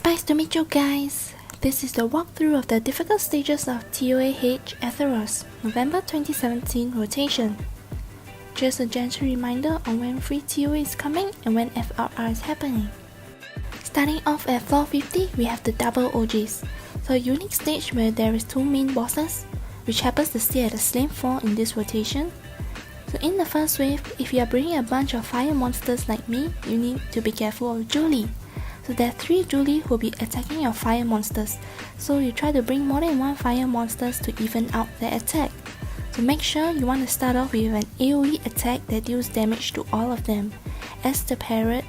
Nice to meet you guys! This is the walkthrough of the difficult stages of ToaH Ath'taros November 2017 rotation. Just a gentle reminder on when free ToA is coming and when FRR is happening. Starting off at floor 50, we have the double OGs, so a unique stage where there is two main bosses, which happens to stay at the same floor in this rotation. So in the first wave, if you are bringing a bunch of fire monsters like me, you need to be careful of Chole. So there are 3 Chole who will be attacking your fire monsters, so you try to bring more than 1 fire monsters to even out their attack. So make sure you want to start off with an AoE attack that deals damage to all of them. As the parrot,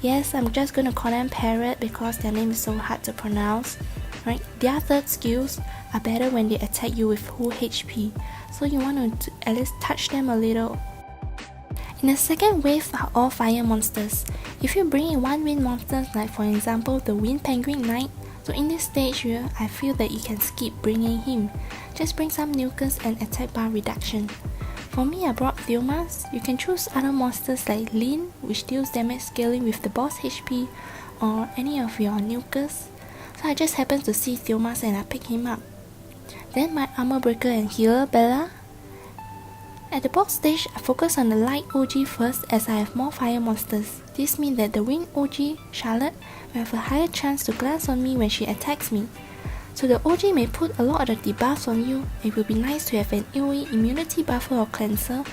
yes, I'm just gonna call them parrot because their name is so hard to pronounce. Right? Their third skills are better when they attack you with full HP, so you want to at least touch them a little. In the second wave are all fire monsters. If you bring in 1 wind monsters like for example the Wind Penguin Knight, so in this stage here, I feel that you can skip bringing him. Just bring some nucleus and attack bar reduction. For me, I brought Halphas. You can choose other monsters like Lin, which deals damage scaling with the boss HP, or any of your nucleus. So I just happened to see Halphas and I picked him up. Then my armor breaker and healer Bella. At the boss stage, I focus on the light OG first as I have more fire monsters. This means that the wind OG, Charlotte, will have a higher chance to glance on me when she attacks me. So the OG may put a lot of the debuffs on you. It will be nice to have an AoE immunity buffer or cleanser.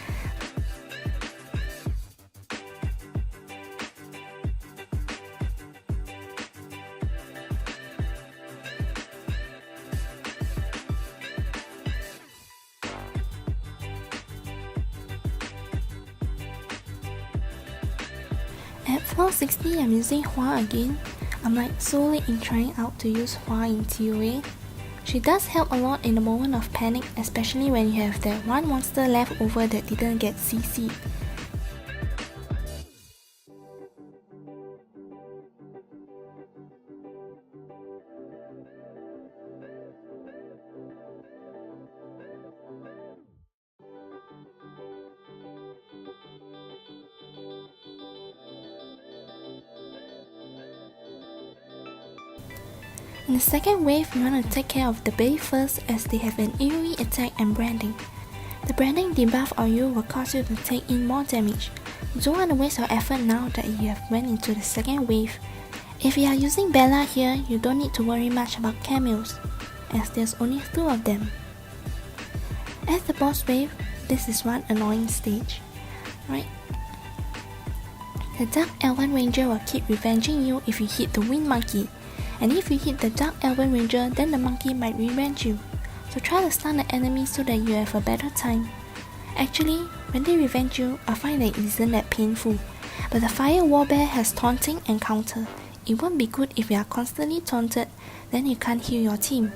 At floor 60, I'm using Hua again. I'm like so late in trying out to use Hua in ToA. She does help a lot in the moment of panic, especially when you have that 1 monster left over that didn't get CC'd. In the second wave, you want to take care of the Bay first as they have an AoE attack and branding. The branding debuff on you will cause you to take in more damage. You don't want to waste your effort now that you have went into the second wave. If you are using Bella here, you don't need to worry much about camels, as there's only 2 of them. As the boss wave, this is one annoying stage, right? The Dark Elven Ranger will keep revenging you if you hit the Wind Monkey. And if you hit the Dark Elven Ranger, then the monkey might revenge you. So try to stun the enemy so that you have a better time. Actually, when they revenge you, I find that it isn't that painful. But the Fire Warbear has taunting and counter. It won't be good if you are constantly taunted, then you can't heal your team.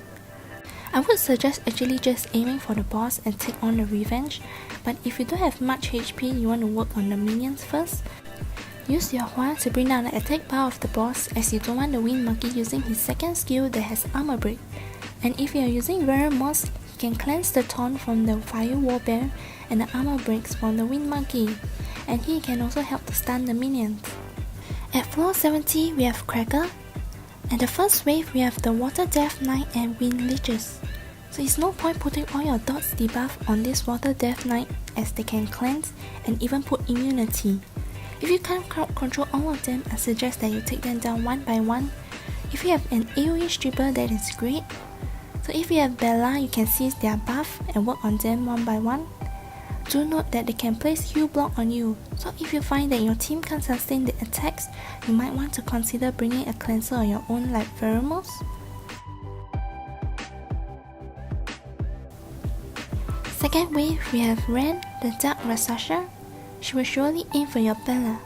I would suggest actually just aiming for the boss and take on the revenge, but if you don't have much HP, you want to work on the minions first. Use your Hua to bring down the attack bar of the boss, as you don't want the Wind Monkey using his second skill that has armor break. And if you are using Veremos, he can cleanse the taunt from the Fire Warbear and the armor breaks from the Wind Monkey, and he can also help to stun the minions. At floor 70, we have Cracka. At the first wave, we have the Water Death Knight and Wind Leeches. So it's no point putting all your dots debuff on this Water Death Knight, as they can cleanse and even put immunity. If you can't crowd control all of them, I suggest that you take them down 1 by 1. If you have an AoE stripper, that is great. So if you have Bella, you can seize their buff and work on them 1 by 1. Do note that they can place heal block on you, so if you find that your team can't sustain the attacks, you might want to consider bringing a cleanser on your own like Veremos. Second wave, we have Ren, the Dark Raksasa. She will surely aim for your Bella.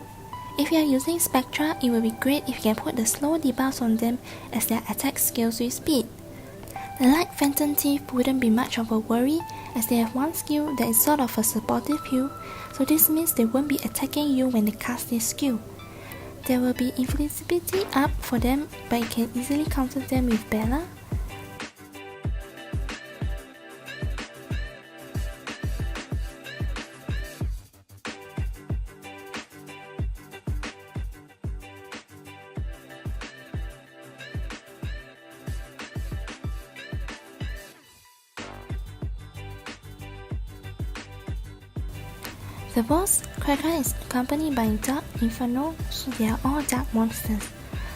If you are using Spectra, it will be great if you can put the slow debuffs on them as their attack scales with speed. The Light Phantom Thief wouldn't be much of a worry as they have 1 skill that is sort of a supportive heal, so this means they won't be attacking you when they cast this skill. There will be invisibility up for them, but you can easily counter them with Bella. The boss, Cracka, is accompanied by Dark Inferno, so they are all dark monsters.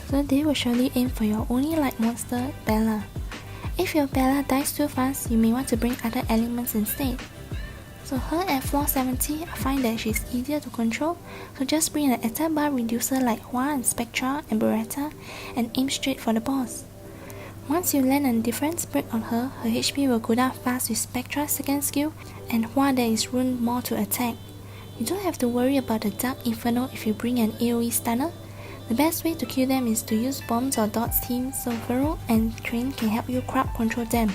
So they will surely aim for your only light monster, Bella. If your Bella dies too fast, you may want to bring other elements instead. So her at floor 70, I find that she's easier to control, so just bring an attack bar reducer like Hua and Spectra and Beretta and aim straight for the boss. Once you land a difference break on her, her HP will go down fast with Spectra's second skill, and Hua there is room more to attack. You don't have to worry about the Dark Inferno if you bring an AoE stunner. The best way to kill them is to use bombs or dots team, so Vero and Train can help you crowd control them.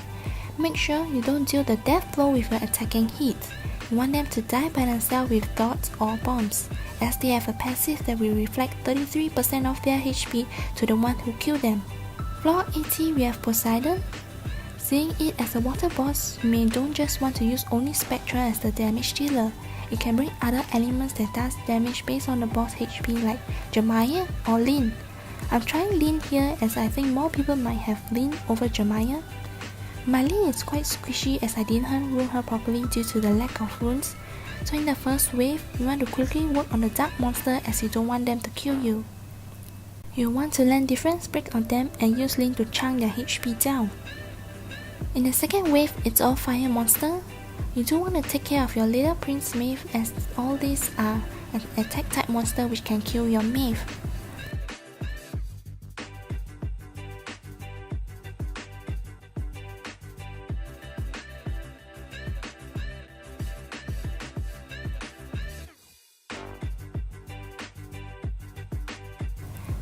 Make sure you don't deal the death blow with your attacking hit. You want them to die by themselves with dots or bombs, as they have a passive that will reflect 33% of their HP to the one who killed them. Floor 80 we have Poseidon. Seeing it as a water boss, you may don't just want to use only Spectra as the damage dealer. You can bring other elements that does damage based on the boss HP like Jeremiah or Lin. I'm trying Lin here as I think more people might have Lin over Jeremiah. My Lin is quite squishy as I didn't rune her properly due to the lack of runes. So in the first wave, you want to quickly work on the dark monster as you don't want them to kill you. You want to land difference break on them and use Lin to chunk their HP down. In the second wave, it's all fire monster. You do want to take care of your little Prince Maeve as all these are an attack type monster which can kill your Maeve.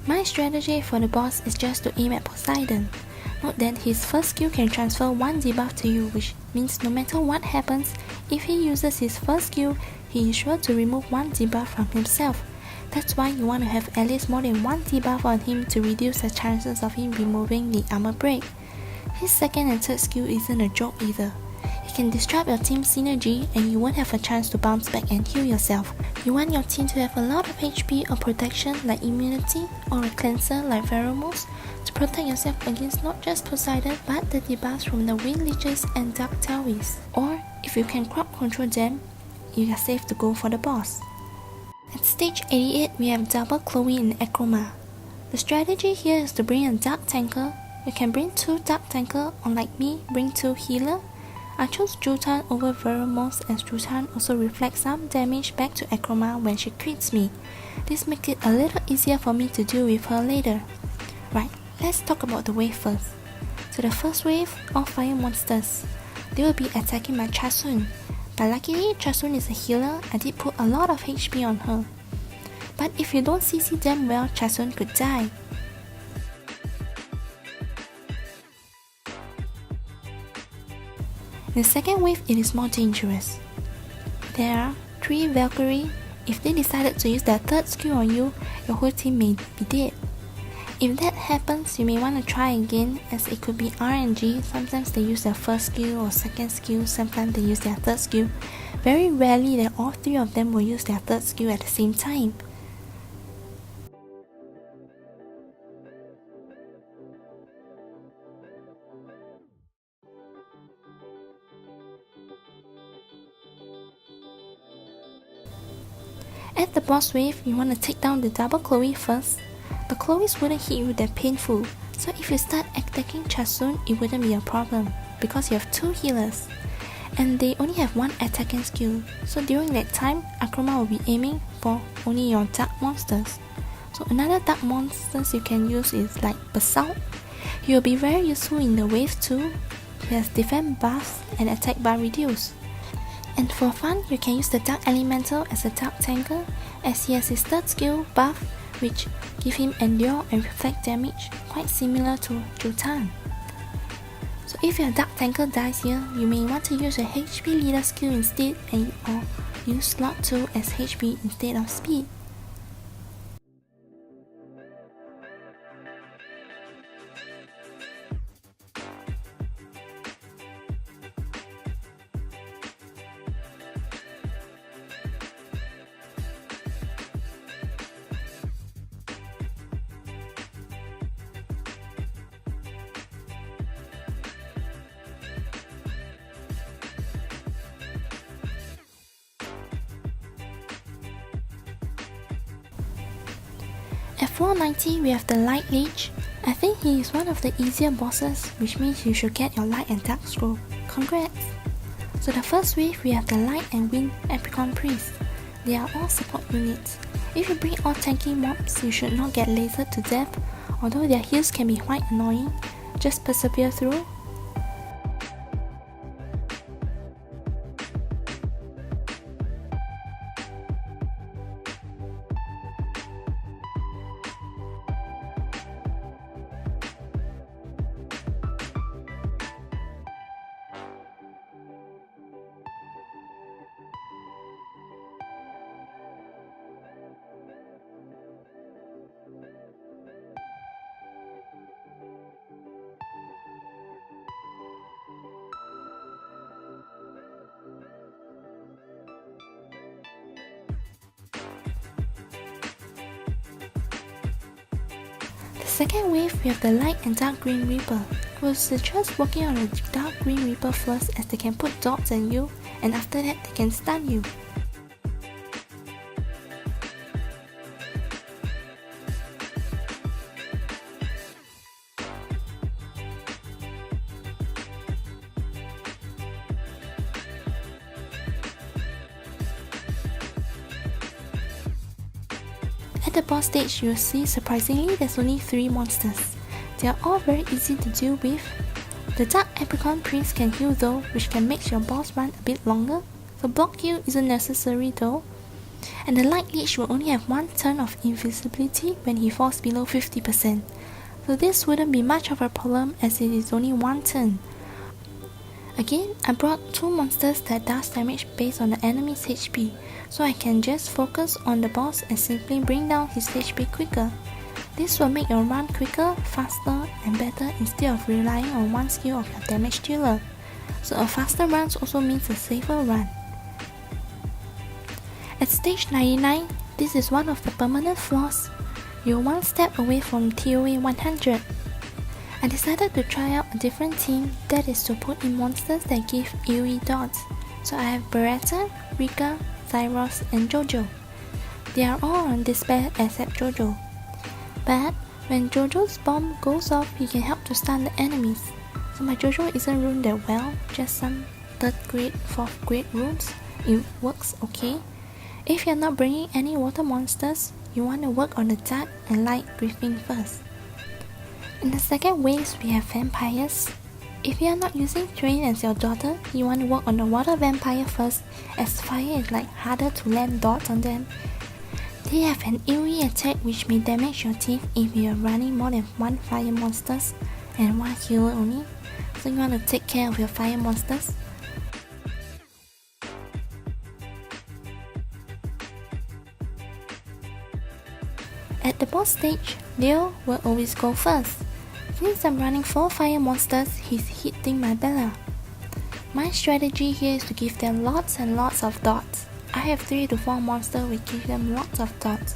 My strategy for the boss is just to aim at Poseidon. Note that his first skill can transfer 1 debuff to you, which means no matter what happens, if he uses his first skill, he is sure to remove 1 debuff from himself. That's why you want to have at least more than 1 debuff on him to reduce the chances of him removing the armor break. His second and third skill isn't a joke either. It can disrupt your team's synergy and you won't have a chance to bounce back and heal yourself. You want your team to have a lot of HP or protection like immunity or a cleanser like pheromones to protect yourself against not just Poseidon but the debuffs from the Wind Leeches and Dark Taoists. Or if you can crowd control them, you are safe to go for the boss. At stage 88 we have double Chole and Akroma. The strategy here is to bring a Dark Tanker. You can bring 2 Dark Tanker, unlike me, bring 2 Healer. I chose Jutan over Veromos as Jutan also reflects some damage back to Akroma when she crits me. This makes it a little easier for me to deal with her later. Right, let's talk about the wave first. So the first wave, all fire monsters. They will be attacking my Chasun. But luckily, Chasun is a healer, I did put a lot of HP on her. But if you don't CC them well, Chasun could die. In the second wave, it is more dangerous. There are 3 Valkyrie. If they decided to use their third skill on you, your whole team may be dead. If that happens, you may want to try again as it could be RNG. Sometimes they use their first skill or second skill, sometimes they use their third skill. Very rarely that all 3 of them will use their third skill at the same time. At the boss wave, you want to take down the double Chole first. The Chloes wouldn't hit you that painful, so if you start attacking Chasun, it wouldn't be a problem, because you have 2 healers. And they only have 1 attacking skill, so during that time, Akroma will be aiming for only your dark monsters. So another dark monsters you can use is like Basalt. He will be very useful in the wave 2. He has defense buffs and attack bar reduce. And for fun, you can use the Dark Elemental as a Dark Tanker, as he has his third skill buff, which give him endure and reflect damage, quite similar to Jutan. So if your Dark Tanker dies here, you may want to use a HP leader skill instead or use slot 2 as HP instead of speed. At floor 90 we have the Light Leech. I think he is one of the easier bosses, which means you should get your Light and Dark Scroll. Congrats! So the first wave we have the Light and Wind Apricot Priest. They are all support units. If you bring all tanky mobs, you should not get lasered to death, although their heals can be quite annoying. Just persevere through. Second wave we have the Light and Dark Green Reaper. I would suggest working on the Dark Green Reaper first, as they can put dots on you, and after that they can stun you. At the boss stage, you'll see surprisingly there's only 3 monsters. They are all very easy to deal with. The Dark Apricot Priest can heal though, which can make your boss run a bit longer. The block heal isn't necessary though. And the Light Leech will only have 1 turn of invisibility when he falls below 50%. So this wouldn't be much of a problem as it is only 1 turn. Again, I brought 2 monsters that does damage based on the enemy's HP, so I can just focus on the boss and simply bring down his HP quicker. This will make your run quicker, faster and better instead of relying on one skill of your damage dealer. So a faster run also means a safer run. At stage 99, this is one of the permanent floors. You're one step away from ToaH 100. I decided to try out a different team, that is to put in monsters that give AoE dots. So I have Beretta, Rika, Ath'taros and Jojo. They are all on despair except Jojo. But when Jojo's bomb goes off, he can help to stun the enemies. So my Jojo isn't ruined that well, just some 3rd grade, 4th grade runes. It works okay. If you're not bringing any water monsters, you want to work on the dark and light griffin first. In the second wave, we have vampires. If you are not using Train as your daughter, you want to work on the water vampire first, as fire is harder to land dots on them. They have an AoE attack which may damage your team if you are running more than 1 fire monsters and 1 healer only, so you want to take care of your fire monsters. At the boss stage, Leo will always go first. Since I'm running 4 fire monsters, he's hitting my Bella. My strategy here is to give them lots and lots of dots. I have 3 to 4 monsters which give them lots of dots.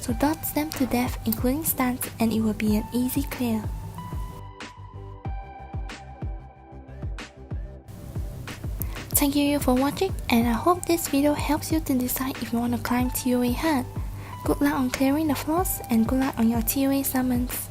So dots them to death including stuns, and it will be an easy clear. Thank you for watching, and I hope this video helps you to decide if you want to climb ToaH hard. Good luck on clearing the floors and good luck on your ToaH summons.